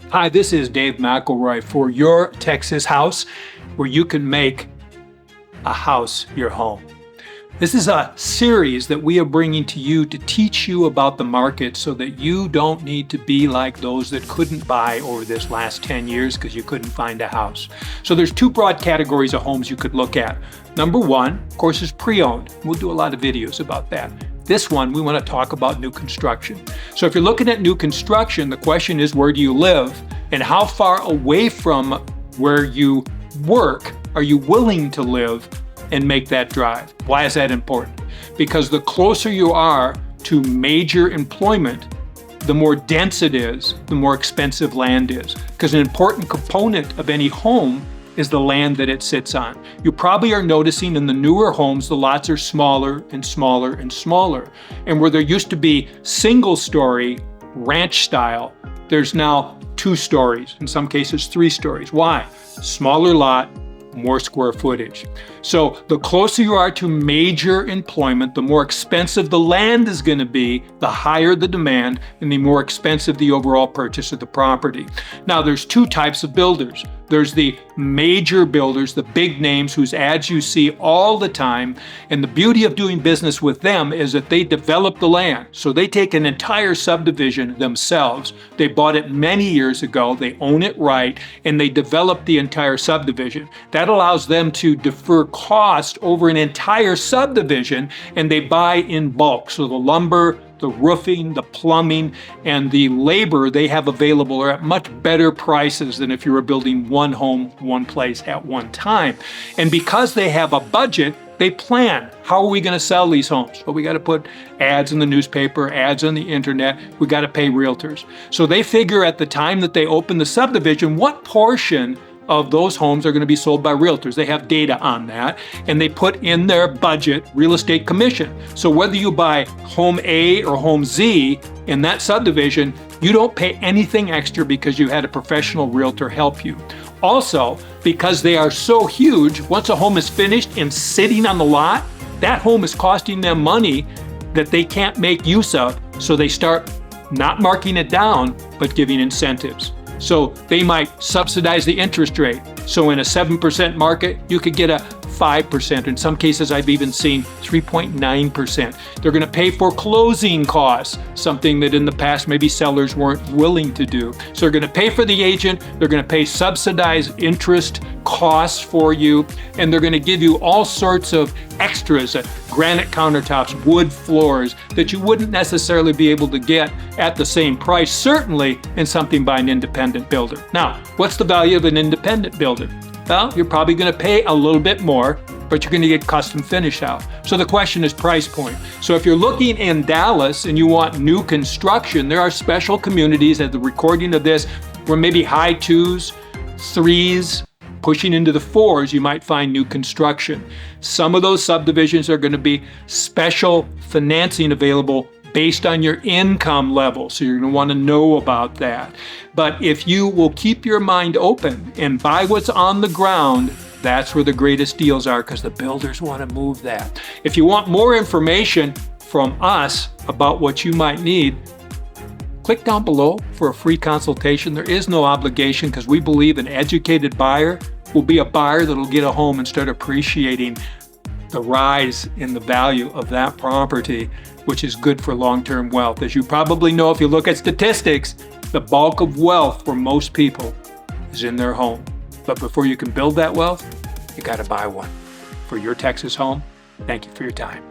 Hi, this is Dave McElroy for Your Texas House, where you can make a house your home. This is a series that we are bringing to you to teach you about the market so that you don't need to be like those that couldn't buy over this last 10 years because you couldn't find a house. So there's two broad categories of homes you could look at. Number one, of course, is pre-owned. We'll do a lot of videos about that. This one, we want to talk about new construction. So if you're looking at new construction, the question is, where do you live and how far away from where you work are you willing to live and make that drive? Why is that important? Because the closer you are to major employment, the more dense it is, the more expensive land is. Because an important component of any home is the land that it sits on. You probably are noticing in the newer homes, the lots are smaller and smaller and smaller. And where there used to be single story ranch style, there's now 2 stories, in some cases 3 stories. Why? Smaller lot, more square footage. So the closer you are to major employment, the more expensive the land is going to be, the higher the demand, and the more expensive the overall purchase of the property. Now there's 2 types of builders. There's the major builders, the big names whose ads you see all the time. And the beauty of doing business with them is that they develop the land. So they take an entire subdivision themselves. They bought it many years ago. They own it right, and they develop the entire subdivision. That allows them to defer cost over an entire subdivision, and they buy in bulk. So the lumber, the roofing, the plumbing, and the labor they have available are at much better prices than if you were building one home, one place at one time. And because they have a budget, they plan. How are we going to sell these homes? Well, we got to put ads in the newspaper, ads on the internet. We got to pay realtors. So they figure at the time that they open the subdivision, what portion of those homes are going to be sold by realtors. They have data on that, and they put in their budget real estate commission. So whether you buy home A or home Z in that subdivision, you don't pay anything extra because you had a professional realtor help you. Also, because they are so huge, once a home is finished and sitting on the lot, that home is costing them money that they can't make use of. So they start not marking it down, but giving incentives. So they might subsidize the interest rate. So in a 7% market, you could get a 5%. In some cases, I've even seen 3.9%. They're going to pay for closing costs, something that in the past maybe sellers weren't willing to do. So they're going to pay for the agent, they're going to pay subsidized interest costs for you, and they're going to give you all sorts of extras, granite countertops, wood floors that you wouldn't necessarily be able to get at the same price, certainly in something by an independent builder. Now, what's the value of an independent builder? Well, you're probably going to pay a little bit more, but you're going to get custom finish out. So the question is price point. So if you're looking in Dallas and you want new construction, there are special communities at the recording of this where maybe high 2s, 3s, pushing into the 4s, you might find new construction. Some of those subdivisions are going to be special financing available based on your income level. So you're going to want to know about that. But if you will keep your mind open and buy what's on the ground, that's where the greatest deals are, because the builders want to move that. If you want more information from us about what you might need, click down below for a free consultation. There is no obligation, because we believe an educated buyer will be a buyer that'll get a home and start appreciating the rise in the value of that property, which is good for long-term wealth. As you probably know, if you look at statistics, the bulk of wealth for most people is in their home. But before you can build that wealth, you got to buy one. For Your Texas Home, thank you for your time.